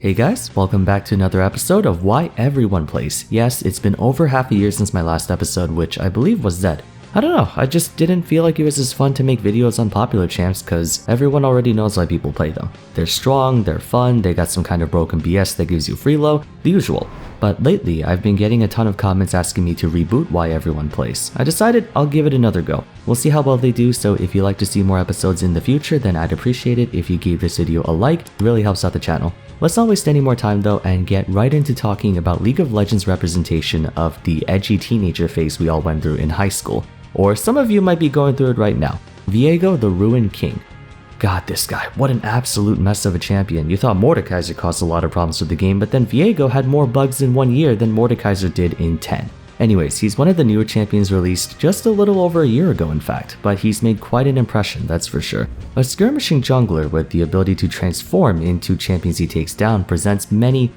Hey guys, welcome back to another episode of Why Everyone Plays. Yes, it's been over half a year since my last episode, which I believe was Zed. I don't know, I just didn't feel like it was as fun to make videos on popular champs cause everyone already knows why people play them. They're strong, they're fun, they got some kind of broken BS that gives you free low, the usual. But lately, I've been getting a ton of comments asking me to reboot Why Everyone Plays. I decided I'll give it another go. We'll see how well they do, so if you'd like to see more episodes in the future, then I'd appreciate it if you gave this video a like, it really helps out the channel. Let's not waste any more time though and get right into talking about League of Legends representation of the edgy teenager phase we all went through in high school. Or some of you might be going through it right now. Viego, the Ruined King. God, this guy, what an absolute mess of a champion. You thought Mordekaiser caused a lot of problems with the game, but then Viego had more bugs in 1 year than Mordekaiser did in 10. Anyways, he's one of the newer champions released just a little over a year ago in fact, but he's made quite an impression, that's for sure. A skirmishing jungler with the ability to transform into champions he takes down presents many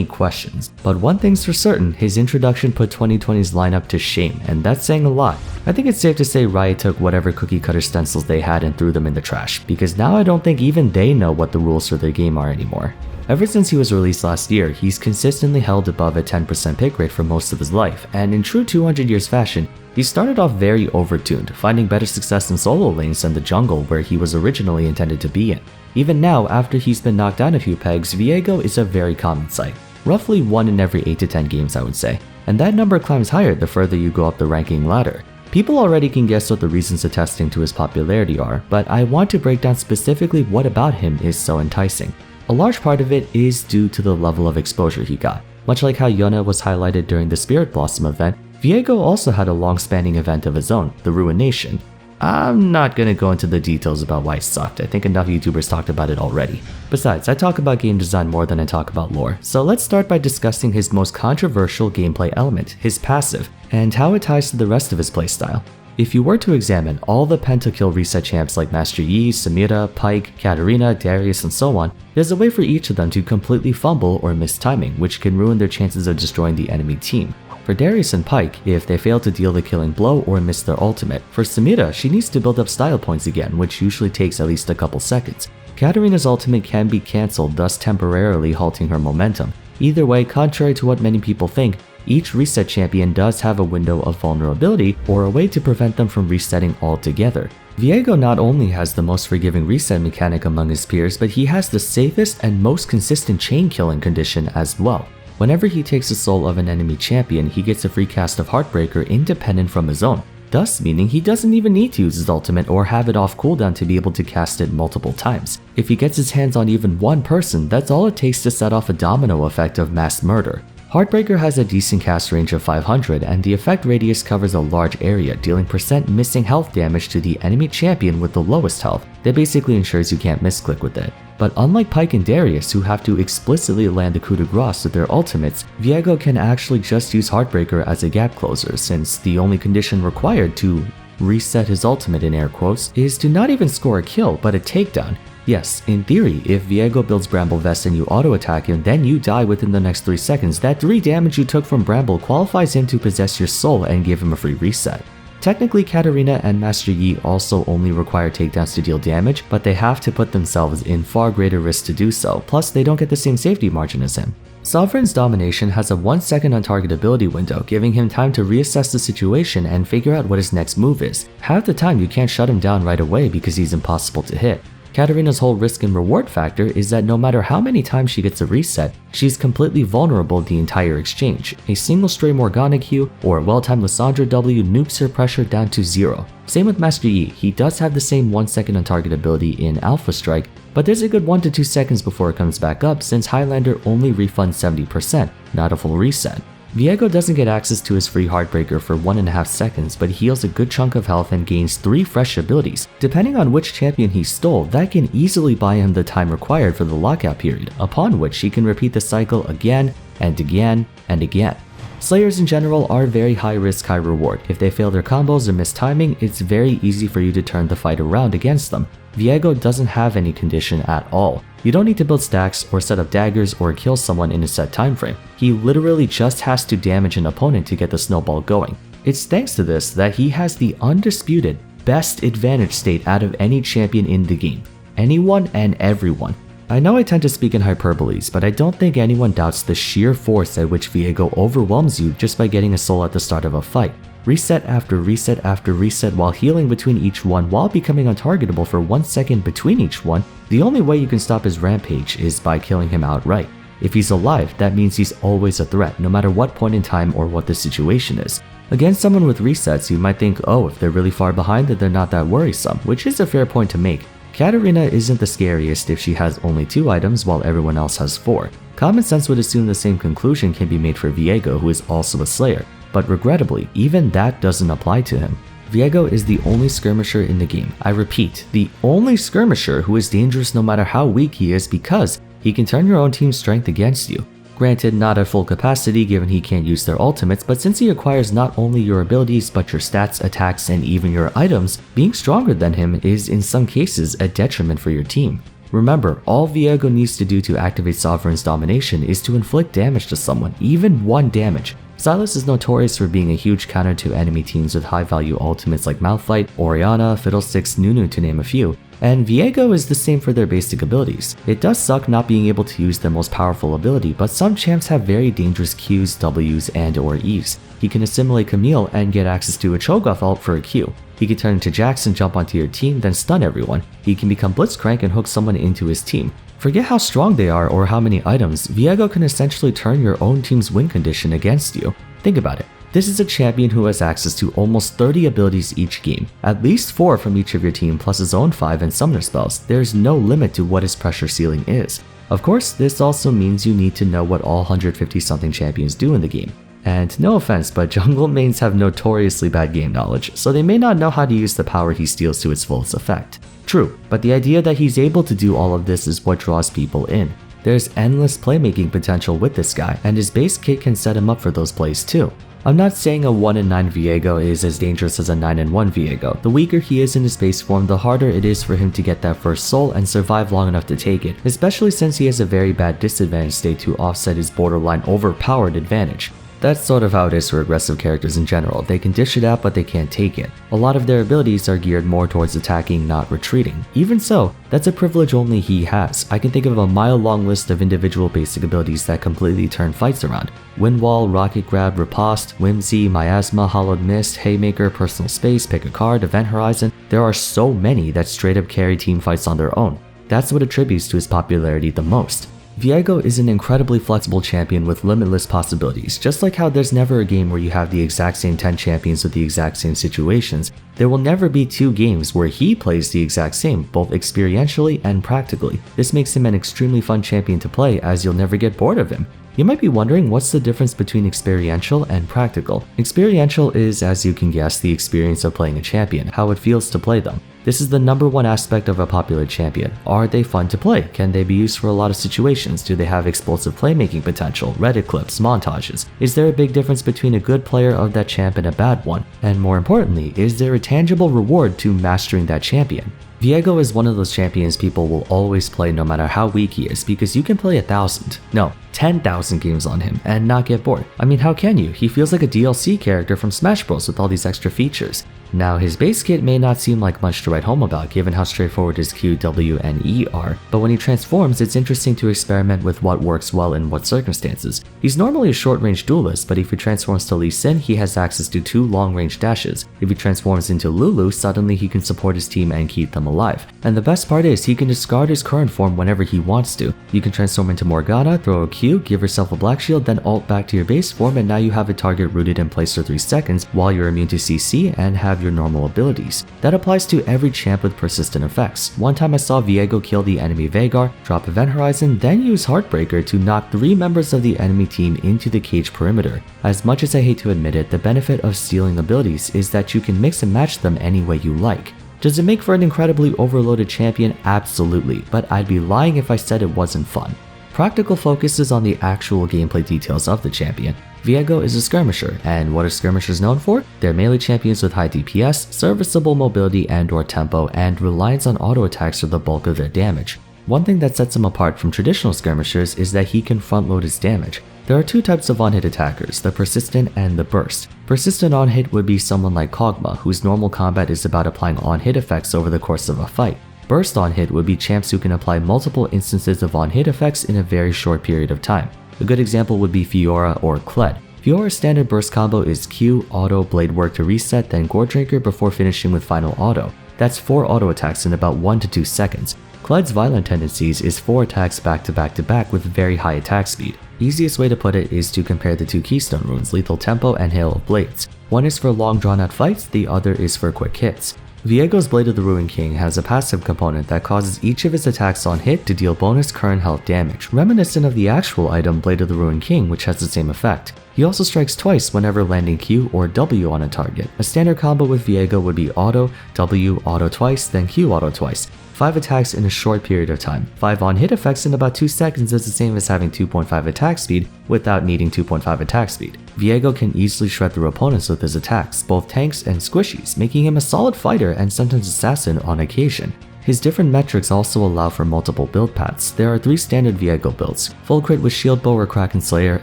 questions. But one thing's for certain, his introduction put 2020's lineup to shame, and that's saying a lot. I think it's safe to say Riot took whatever cookie cutter stencils they had and threw them in the trash, because now I don't think even they know what the rules for their game are anymore. Ever since he was released last year, he's consistently held above a 10% pick rate for most of his life, and in true 200 years fashion, he started off very overtuned, finding better success in solo lanes than the jungle where he was originally intended to be in. Even now, after he's been knocked down a few pegs, Viego is a very common sight, roughly 1 in every 8 to 10 games I would say, and that number climbs higher the further you go up the ranking ladder. People already can guess what the reasons attesting to his popularity are, but I want to break down specifically what about him is so enticing. A large part of it is due to the level of exposure he got. Much like how Yona was highlighted during the Spirit Blossom event, Viego also had a long-spanning event of his own, the Ruination. I'm not gonna go into the details about why it sucked, I think enough YouTubers talked about it already. Besides, I talk about game design more than I talk about lore, so let's start by discussing his most controversial gameplay element, his passive, and how it ties to the rest of his playstyle. If you were to examine all the pentakill reset champs like Master Yi, Samira, Pyke, Katarina, Darius, and so on, there's a way for each of them to completely fumble or miss timing, which can ruin their chances of destroying the enemy team. For Darius and Pyke, if they fail to deal the killing blow or miss their ultimate. For Samira, she needs to build up style points again, which usually takes at least a couple seconds. Katarina's ultimate can be cancelled, thus temporarily halting her momentum. Either way, contrary to what many people think, each reset champion does have a window of vulnerability or a way to prevent them from resetting altogether. Viego not only has the most forgiving reset mechanic among his peers, but he has the safest and most consistent chain killing condition as well. Whenever he takes the soul of an enemy champion, he gets a free cast of Heartbreaker independent from his own, thus meaning he doesn't even need to use his ultimate or have it off cooldown to be able to cast it multiple times. If he gets his hands on even one person, that's all it takes to set off a domino effect of mass murder. Heartbreaker has a decent cast range of 500 and the effect radius covers a large area, dealing % missing health damage to the enemy champion with the lowest health. That basically ensures you can't misclick with it. But unlike Pyke and Darius, who have to explicitly land the coup de grace with their ultimates, Viego can actually just use Heartbreaker as a gap closer, since the only condition required to reset his ultimate in air quotes is to not even score a kill but a takedown. Yes, in theory, if Viego builds Bramble Vest and you auto-attack him, then you die within the next 3 seconds, that 3 damage you took from Bramble qualifies him to possess your soul and give him a free reset. Technically, Katarina and Master Yi also only require takedowns to deal damage, but they have to put themselves in far greater risk to do so, plus they don't get the same safety margin as him. Sovereign's Domination has a 1 second untargetability window, giving him time to reassess the situation and figure out what his next move is. Half the time you can't shut him down right away because he's impossible to hit. Katarina's whole risk and reward factor is that no matter how many times she gets a reset, she's completely vulnerable the entire exchange. A single stray Morgana Q or a well-timed Lissandra W nukes her pressure down to 0. Same with Master Yi, he does have the same 1 second untargetability in Alpha Strike, but there's a good 1 to 2 seconds before it comes back up since Highlander only refunds 70%, not a full reset. Viego doesn't get access to his free Heartbreaker for 1.5 seconds, but heals a good chunk of health and gains 3 fresh abilities. Depending on which champion he stole, that can easily buy him the time required for the lockout period, upon which he can repeat the cycle again and again and again. Slayers in general are very high risk, high reward. If they fail their combos or miss timing, it's very easy for you to turn the fight around against them. Viego doesn't have any condition at all. You don't need to build stacks or set up daggers or kill someone in a set time frame. He literally just has to damage an opponent to get the snowball going. It's thanks to this that he has the undisputed best advantage state out of any champion in the game. Anyone and everyone. I know I tend to speak in hyperboles, but I don't think anyone doubts the sheer force at which Viego overwhelms you just by getting a soul at the start of a fight. Reset after reset after reset while healing between each one while becoming untargetable for 1 second between each one. The only way you can stop his rampage is by killing him outright. If he's alive, that means he's always a threat, no matter what point in time or what the situation is. Against someone with resets, you might think, oh, if they're really far behind, then they're not that worrisome, which is a fair point to make. Katarina isn't the scariest if she has only 2 items while everyone else has 4. Common sense would assume the same conclusion can be made for Viego, who is also a Slayer, but regrettably, even that doesn't apply to him. Viego is the only skirmisher in the game. I repeat, the only skirmisher who is dangerous no matter how weak he is because he can turn your own team's strength against you. Granted, not at full capacity given he can't use their ultimates, but since he acquires not only your abilities but your stats, attacks, and even your items, being stronger than him is in some cases a detriment for your team. Remember, all Viego needs to do to activate Sovereign's domination is to inflict damage to someone, even 1 damage. Sylas is notorious for being a huge counter to enemy teams with high-value ultimates like Malphite, Orianna, Fiddlesticks, Nunu to name a few, and Viego is the same for their basic abilities. It does suck not being able to use their most powerful ability, but some champs have very dangerous Qs, Ws, and or Es. He can assimilate Camille and get access to a Cho'Gath ult for a Q. He can turn into Jax and jump onto your team, then stun everyone. He can become Blitzcrank and hook someone into his team. Forget how strong they are or how many items, Viego can essentially turn your own team's win condition against you. Think about it. This is a champion who has access to almost 30 abilities each game, at least 4 from each of your team plus his own 5 and summoner spells. There's no limit to what his pressure ceiling is. Of course, this also means you need to know what all 150 something champions do in the game. And no offense, but jungle mains have notoriously bad game knowledge, so they may not know how to use the power he steals to its fullest effect. True, but the idea that he's able to do all of this is what draws people in. There's endless playmaking potential with this guy, and his base kit can set him up for those plays too. I'm not saying a 1-9 Viego is as dangerous as a 9-1 Viego. The weaker he is in his base form, the harder it is for him to get that first soul and survive long enough to take it, especially since he has a very bad disadvantage state to offset his borderline overpowered advantage. That's sort of how it is for aggressive characters in general. They can dish it out, but they can't take it. A lot of their abilities are geared more towards attacking, not retreating. Even so, that's a privilege only he has. I can think of a mile-long list of individual basic abilities that completely turn fights around. Wind Wall, Rocket Grab, Riposte, Whimsy, Miasma, Hollowed Mist, Haymaker, Personal Space, Pick a Card, Event Horizon. There are so many that straight up carry team fights on their own. That's what attributes to his popularity the most. Viego is an incredibly flexible champion with limitless possibilities. Just like how there's never a game where you have the exact same 10 champions with the exact same situations, there will never be 2 games where he plays the exact same, both experientially and practically. This makes him an extremely fun champion to play as you'll never get bored of him. You might be wondering what's the difference between experiential and practical. Experiential is, as you can guess, the experience of playing a champion, how it feels to play them. This is the #1 aspect of a popular champion. Are they fun to play? Can they be used for a lot of situations? Do they have explosive playmaking potential, Reddit clips, montages? Is there a big difference between a good player of that champ and a bad one? And more importantly, is there a tangible reward to mastering that champion? Viego is one of those champions people will always play no matter how weak he is because you can play 1,000, no, 10,000 games on him and not get bored. I mean, how can you? He feels like a DLC character from Smash Bros with all these extra features. Now, his base kit may not seem like much to write home about given how straightforward his Q, W, and E are, but when he transforms, it's interesting to experiment with what works well in what circumstances. He's normally a short-range duelist, but if he transforms to Lee Sin, he has access to 2 long-range dashes. If he transforms into Lulu, suddenly he can support his team and keep them alive. And the best part is, he can discard his current form whenever he wants to. You can transform into Morgana, throw a Q, give yourself a black shield, then ult back to your base form, and now you have a target rooted in place for 3 seconds while you're immune to CC and have your normal abilities. That applies to every champ with persistent effects. One time I saw Viego kill the enemy Veigar, drop Event Horizon, then use Heartbreaker to knock 3 members of the enemy team into the cage perimeter. As much as I hate to admit it, the benefit of stealing abilities is that you can mix and match them any way you like. Does it make for an incredibly overloaded champion? Absolutely, but I'd be lying if I said it wasn't fun. Practical focus is on the actual gameplay details of the champion. Viego is a skirmisher, and what are skirmishers known for? They're melee champions with high DPS, serviceable mobility and or tempo, and reliance on auto attacks for the bulk of their damage. One thing that sets him apart from traditional skirmishers is that he can front load his damage. There are 2 types of on-hit attackers, the persistent and the burst. Persistent on-hit would be someone like Kog'Maw, whose normal combat is about applying on-hit effects over the course of a fight. Burst on hit would be champs who can apply multiple instances of on hit effects in a very short period of time. A good example would be Fiora or Kled. Fiora's standard burst combo is Q, auto, blade work to reset, then Gore Drinker before finishing with final auto. That's 4 auto attacks in about 1 to 2 seconds. Kled's violent tendencies is 4 attacks back to back to back with very high attack speed. Easiest way to put it is to compare the 2 keystone runes, Lethal Tempo and Hail of Blades. One is for long drawn out fights, the other is for quick hits. Viego's Blade of the Ruined King has a passive component that causes each of his attacks on hit to deal bonus current health damage, reminiscent of the actual item Blade of the Ruined King, which has the same effect. He also strikes twice whenever landing Q or W on a target. A standard combo with Viego would be auto, W, auto twice, then Q auto twice. 5 attacks in a short period of time. 5 on hit effects in about 2 seconds is the same as having 2.5 attack speed without needing 2.5 attack speed. Viego can easily shred through opponents with his attacks, both tanks and squishies, making him a solid fighter and sometimes assassin on occasion. His different metrics also allow for multiple build paths. There are 3 standard Viego builds: full crit with Shield Bow or Kraken Slayer,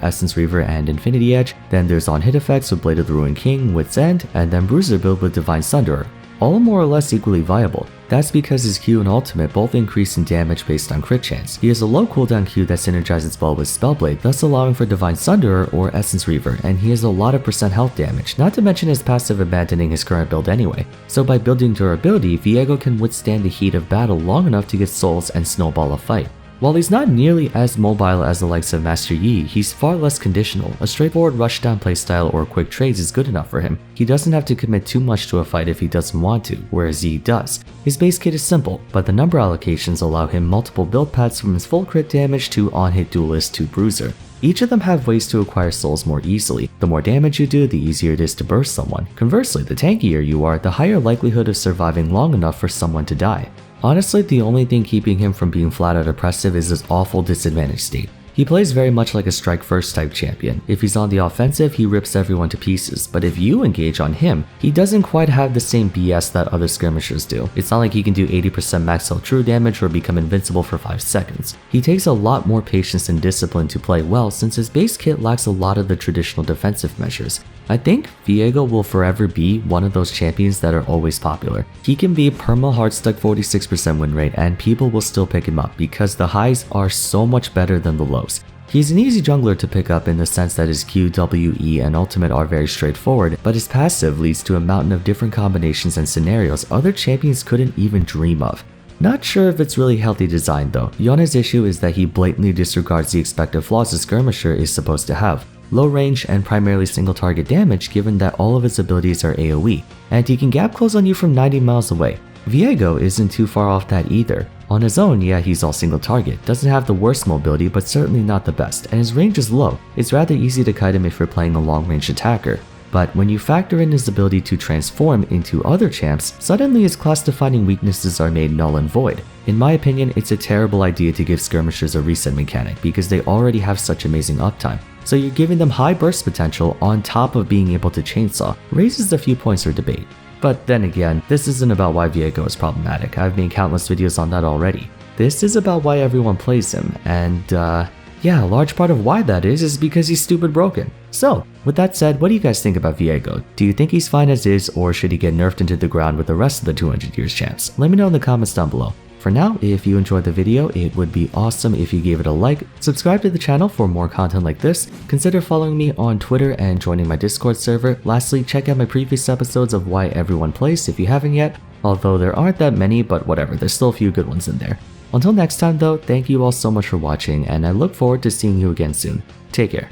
Essence Reaver, and Infinity Edge. Then there's on hit effects with Blade of the Ruined King, Wit's End, and then Bruiser build with Divine Sunderer. All more or less equally viable. That's because his Q and ultimate both increase in damage based on crit chance. He has a low cooldown Q that synergizes well with Spellblade, thus allowing for Divine Sunderer or Essence Reaver, and he has a lot of percent health damage, not to mention his passive abandoning his current build anyway. So by building durability, Viego can withstand the heat of battle long enough to get souls and snowball a fight. While he's not nearly as mobile as the likes of Master Yi, he's far less conditional. A straightforward rushdown playstyle or quick trades is good enough for him. He doesn't have to commit too much to a fight if he doesn't want to, whereas Yi does. His base kit is simple, but the number allocations allow him multiple build paths from his full crit damage to on-hit duelist to bruiser. Each of them have ways to acquire souls more easily. The more damage you do, the easier it is to burst someone. Conversely, the tankier you are, the higher likelihood of surviving long enough for someone to die. Honestly, the only thing keeping him from being flat out oppressive is his awful disadvantage state. He plays very much like a strike first type champion. If he's on the offensive, he rips everyone to pieces, but if you engage on him, he doesn't quite have the same BS that other skirmishers do. It's not like he can do 80% max health true damage or become invincible for 5 seconds. He takes a lot more patience and discipline to play well since his base kit lacks a lot of the traditional defensive measures. I think Viego will forever be one of those champions that are always popular. He can be perma hard stuck 46% win rate and people will still pick him up because the highs are so much better than the lows. He's an easy jungler to pick up in the sense that his Q, W, E, and ultimate are very straightforward, but his passive leads to a mountain of different combinations and scenarios other champions couldn't even dream of. Not sure if it's really healthy design though. Yona's issue is that he blatantly disregards the expected flaws a skirmisher is supposed to have. Low range and primarily single target damage given that all of his abilities are AoE, and he can gap close on you from 90 miles away. Viego isn't too far off that either. On his own, yeah, he's all single target, doesn't have the worst mobility but certainly not the best, and his range is low. It's rather easy to kite him if you're playing a long range attacker. But when you factor in his ability to transform into other champs, suddenly his class defining weaknesses are made null and void. In my opinion, it's a terrible idea to give skirmishers a reset mechanic because they already have such amazing uptime. So you're giving them high burst potential on top of being able to chainsaw, raises a few points for debate. But then again, this isn't about why Viego is problematic. I've made countless videos on that already. This is about why everyone plays him, and yeah, a large part of why that is because he's stupid broken. So, with that said, what do you guys think about Viego? Do you think he's fine as is, or should he get nerfed into the ground with the rest of the 200 years champs? Let me know in the comments down below. For now, if you enjoyed the video, it would be awesome if you gave it a like, subscribe to the channel for more content like this, consider following me on Twitter and joining my Discord server. Lastly, check out my previous episodes of Why Everyone Plays if you haven't yet, although there aren't that many, but whatever, there's still a few good ones in there. Until next time though, thank you all so much for watching, and I look forward to seeing you again soon. Take care.